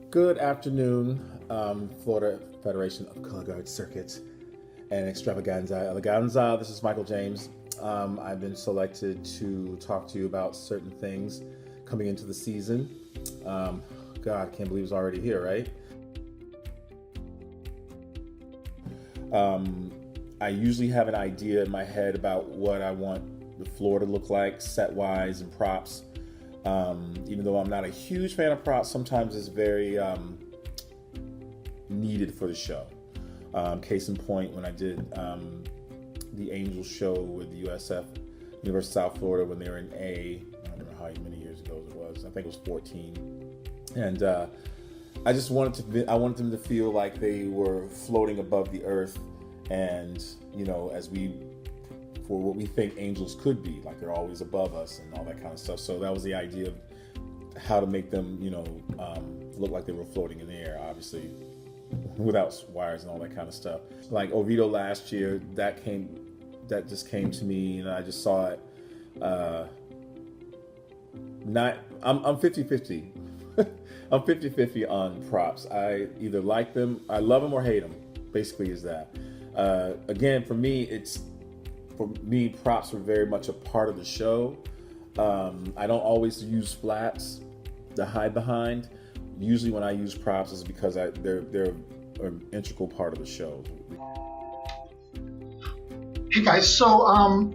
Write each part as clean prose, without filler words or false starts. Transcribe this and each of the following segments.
Good afternoon, Florida Federation of Color Guard Circuit and Extravaganza Eleganza. This is Michael James. I've been selected to talk to you about certain things coming into the season. God, I can't believe it's already here, right? I usually have an idea in my head about what I want the floor to look like, set-wise and props. Even though I'm not a huge fan of props, sometimes it's very needed for the show. Case in point, when I did the Angels show with the USF, University of South Florida, when they were in A, I don't remember how many years ago it was. I think it was 14. And I just wanted them to feel like they were floating above the earth, and for what we think angels could be, like they're always above us and all that kind of stuff. So that was the idea of how to make them, look like they were floating in the air, obviously without wires and all that kind of stuff. Like Oviedo last year, that just came to me, and I just saw it. I'm 50-50. I'm 50-50 on props. I either like them, I love them or hate them, basically is that. Again, for me, props are very much a part of the show. I don't always use flats to hide behind. Usually when I use props is because they're an integral part of the show. Hey guys, so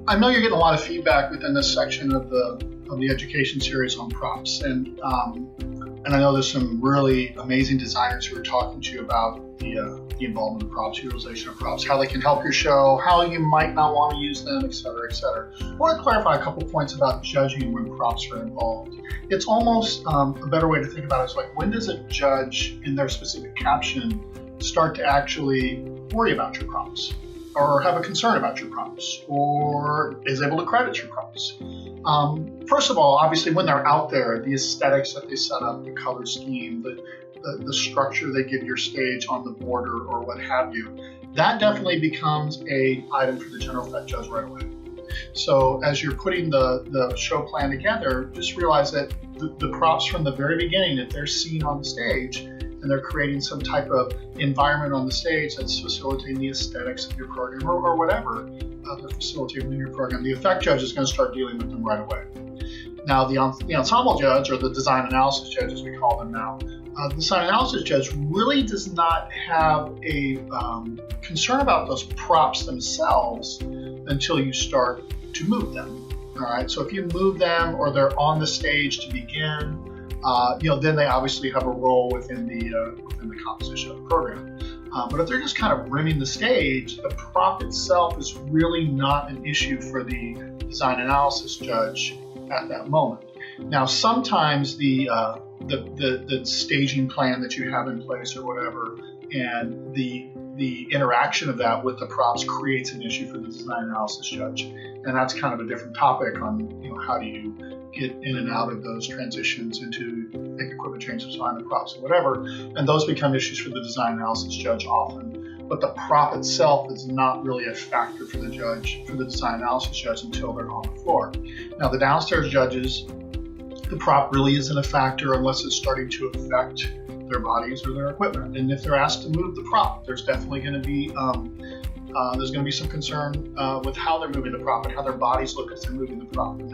I know you're getting a lot of feedback within this section of the education series on props, and I know there's some really amazing designers who are talking to you about the involvement of props, utilization of props, how they can help your show, how you might not want to use them, et cetera, et cetera. I want to clarify a couple points about judging when props are involved. It's almost a better way to think about it is like, when does a judge in their specific caption start to actually worry about your props, or have a concern about your props, or is able to credit your props? First of all, obviously, when they're out there, the aesthetics that they set up, the color scheme, the structure they give your stage on the border or what have you, that definitely becomes an item for the general effect judge right away. So as you're putting the show plan together, just realize that the props from the very beginning, if they're seen on the stage and they're creating some type of environment on the stage that's facilitating the aesthetics of your program or whatever they're facilitating in your program, the effect judge is going to start dealing with them right away. Now, the ensemble judge, or the design analysis judge as we call them now, the design analysis judge really does not have a concern about those props themselves until you start to move them. All right, so if you move them or they're on the stage to begin, then they obviously have a role within the composition of the program. But if they're just kind of rimming the stage, the prop itself is really not an issue for the design analysis judge at that moment. Now, sometimes the staging plan that you have in place or whatever, and the interaction of that with the props creates an issue for the design analysis judge, and that's kind of a different topic on how do you get in and out of those transitions into equipment changes behind the props or whatever, and those become issues for the design analysis judge often. But the prop itself is not really a factor for the design analysis judge until they're on the floor. Now, the downstairs judges, the prop really isn't a factor unless it's starting to affect their bodies or their equipment. And if they're asked to move the prop, there's definitely going to be some concern with how they're moving the prop and how their bodies look as they're moving the prop, and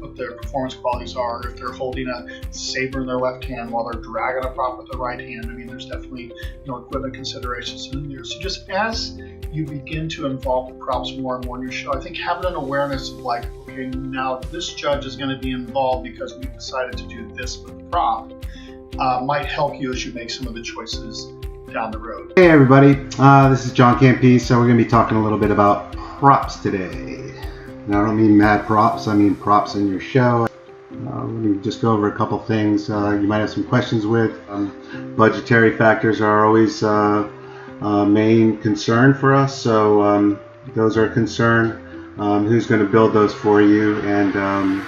what their performance qualities are. If they're holding a saber in their left hand while they're dragging a prop with their right hand, I mean, there's definitely equipment considerations in there. So just as you begin to involve the props more and more in your show, I think having an awareness of like, okay, now this judge is going to be involved because we decided to do this with the prop, might help you as you make some of the choices down the road. Hey everybody, this is John Campese. So we're going to be talking a little bit about props today. Now, I don't mean mad props, I mean props in your show. Let me just go over a couple things you might have some questions with. Budgetary factors are always a main concern for us, so those are a concern. Who's going to build those for you, and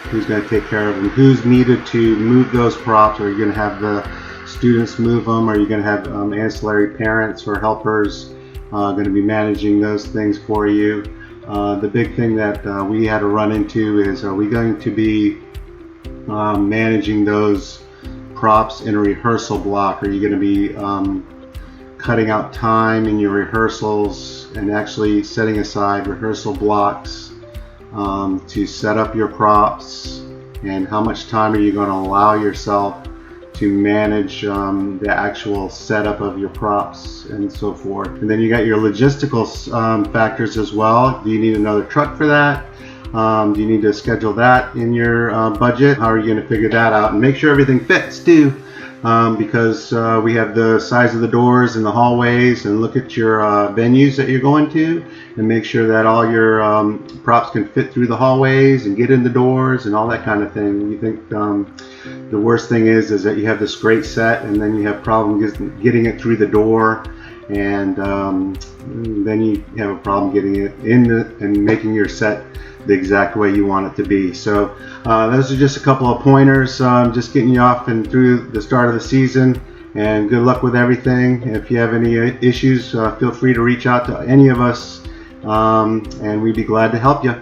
who's going to take care of them, who's needed to move those props. Are you going to have the students move them? Are you going to have ancillary parents or helpers going to be managing those things for you? The big thing that we had to run into is, are we going to be managing those props in a rehearsal block? Are you going to be cutting out time in your rehearsals and actually setting aside rehearsal blocks to set up your props? And how much time are you going to allow yourself to manage the actual setup of your props and so forth? And then you got your logistical factors as well. Do you need another truck for that? Do you need to schedule that in your budget? How are you going to figure that out? And make sure everything fits too, because we have the size of the doors and the hallways, and look at your venues that you're going to and make sure that all your props can fit through the hallways and get in the doors and all that kind of thing. You think the worst thing is that you have this great set and then you have problems getting it through the door, and then you have a problem getting it in and making your set the exact way you want it to be. So those are just a couple of pointers, just getting you off and through the start of the season, and good luck with everything. If you have any issues, feel free to reach out to any of us, and we'd be glad to help you.